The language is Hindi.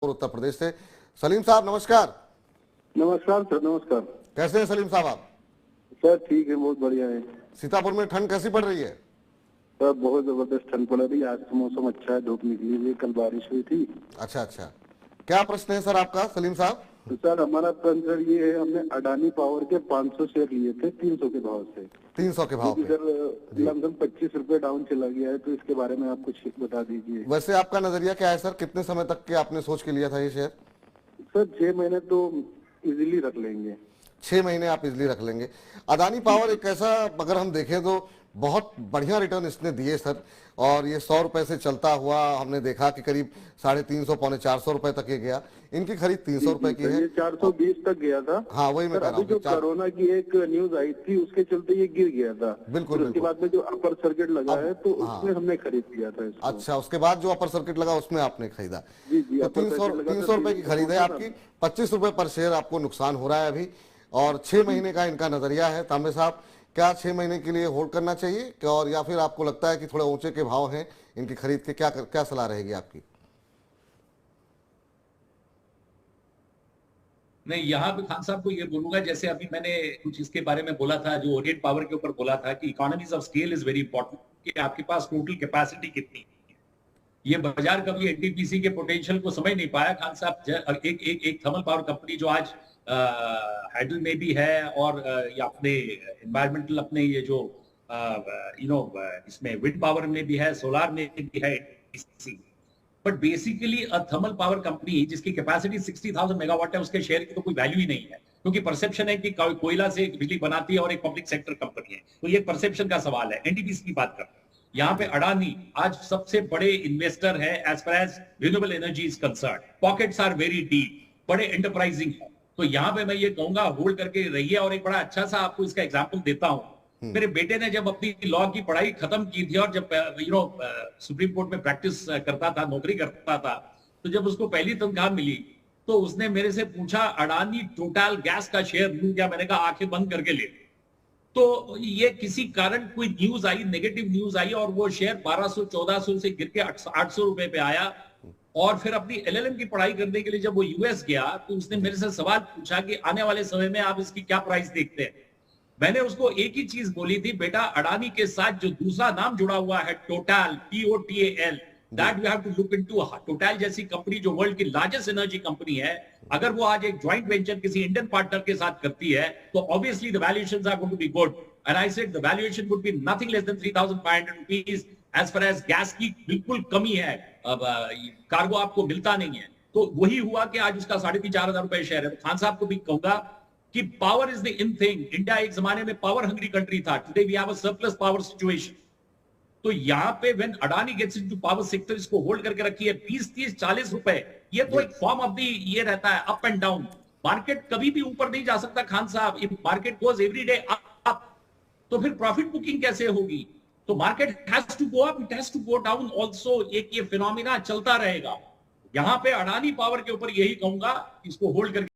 उत्तर प्रदेश से। सलीम साहब नमस्कार। नमस्कार सर। नमस्कार। कैसे हैं सलीम साहब आप? सर ठीक है, बहुत बढ़िया है। सीतापुर में ठंड कैसी पड़ रही है? सर बहुत जबरदस्त ठंड पड़ रही है। आज तो मौसम अच्छा है, धूप निकली हुई है, कल बारिश हुई थी। अच्छा अच्छा, क्या प्रश्न है सर आपका सलीम साहब? तो सर हमारा प्रश्न ये है, हमने अडानी पावर के 500 शेयर लिए थे 300 के भाव से। 300 के भाव पे सर लमसम 25 रुपए डाउन चला गया है, तो इसके बारे में आप कुछ बता दीजिए। वैसे आपका नजरिया क्या है सर, कितने समय तक के आपने सोच के लिया था ये शेयर? सर 6 महीने तो इजीली रख लेंगे। 6 महीने आप इजली रख लेंगे। अदानी पावर एक ऐसा, अगर हम देखें तो बहुत बढ़िया रिटर्न इसने दिए सर, और ये 100 रुपए से चलता हुआ हमने देखा कि करीब 350 पौने 400 रुपए तक ये गया। इनकी खरीद 300 रुपए की है। ये 420 तक गया था। हाँ वही मैं कह रहा अभी जो हूँ। कोरोना की एक न्यूज आई थी, उसके चलते ये गिर गया था। बिल्कुल उसके बाद में जो अपर सर्किट लगा है, तो उसमें हमने खरीद लिया था इसको। अच्छा, उसके बाद जो अपर सर्किट लगा उसमें आपने खरीदा। जी जी, तो upper circuit लगा 300 था, रुपए की खरीद है आपकी। 25 रुपए पर शेयर आपको नुकसान हो रहा है अभी, और 6 महीने का इनका नजरिया है। तांबे साहब, क्या 6 महीने के लिए होल्ड करना चाहिए क्या, और या फिर आपको लगता है कि थोड़े ऊंचे के भाव हैं इनकी खरीद के, क्या सलाह रहेगी आपकी? नहीं, यहाँ पे खान साहब को ये बोलूंगा, जैसे अभी मैंने कुछ इसके बारे में बोला था, जो ओरिएंट पावर के ऊपर बोला था कि economies of scale is very important, कि आपके पास टोटल कैपेसिटी कितनी है। ये बाजार कभी एनटीपीसी के पोटेंशियल को समझ नहीं पाया खान साहब। एक थर्मल पावर कंपनी जो आज हाइडल में भी है, और ये अपने एनवायरमेंटल, अपने ये जो इसमें विंड पावर में भी है, सोलार में भी है, but basically a thermal power company जिसकी कैपेसिटी 60,000 मेगावाट है, उसके शेयर की तो कोई वैल्यू ही नहीं है, क्योंकि परसेप्शन है कि कोयला से बिजली बनाती है और एक पब्लिक सेक्टर कंपनी है। तो ये परसेप्शन का सवाल है। एनटीपीसी की बात करते हैं, यहाँ पे अडानी आज सबसे बड़े इन्वेस्टर है as far as renewable energy is concern. Pockets are very deep, बड़े एंटरप्राइजिंग है। तो यहाँ पे मैं ये कहूंगा होल्ड करके रहिए। और एक बड़ा अच्छा सा आपको इसका एग्जाम्पल देता हूँ। मेरे बेटे ने जब अपनी लॉ की पढ़ाई खत्म की थी, और जब सुप्रीम कोर्ट में प्रैक्टिस करता था, नौकरी करता था, तो जब उसको पहली तनख्वाह मिली, तो उसने मेरे से पूछा अडानी टोटल गैस का शेयर लूं क्या? मैंने कहा आंखें बंद करके ले। तो ये किसी कारण कोई न्यूज आई, नेगेटिव न्यूज आई, और वो शेयर 1200-1400 से गिर के 800 रुपए पे आया। और फिर अपनी एलएलएम की पढ़ाई करने के लिए जब वो यूएस गया, तो उसने मेरे से सवाल पूछा कि आने वाले समय में आप इसकी क्या प्राइस देखते हैं। मैंने उसको एक ही चीज बोली थी, बेटा अडानी के साथ जो दूसरा नाम जुड़ा हुआ है total, TOTAL, that we have to look into. Total जैसी कंपनी जो वर्ल्ड की लार्जेस्ट एनर्जी कंपनी है, अगर वो आज एक ज्वाइंट वेंचर किसी इंडियन पार्टनर के साथ करती है, तो obviously the valuations are going to be good. And I said the valuation would be nothing less than 3,500 rupees. As far as gas की बिल्कुल कमी है, अब कार्गो आपको मिलता नहीं है। तो वही हुआ कि आज उसका 3,500-4,000 रुपए शेयर है। तो खान साहब को भी कहूंगा कि power is the in thing. India एक जमाने में पावर हंग्री कंट्री था, today we have a surplus power situation. तो यहाँ पे when Adani gets into power sector, इसको होल्ड करके रखिए 20, 30, 40 रुपए। ये तो एक फॉर्म ऑफ द ये रहता है, अप एंड डाउन। मार्केट कभी भी ऊपर नहीं जा सकता खान साहब। If market goes every day up, तो फिर प्रॉफिट बुकिंग कैसे होगी? तो market has to go up, it has to go down also. एक ये फिनोमिना चलता रहेगा। यहाँ पे अडानी पावर के ऊपर यही कहूंगा, इसको होल्ड करके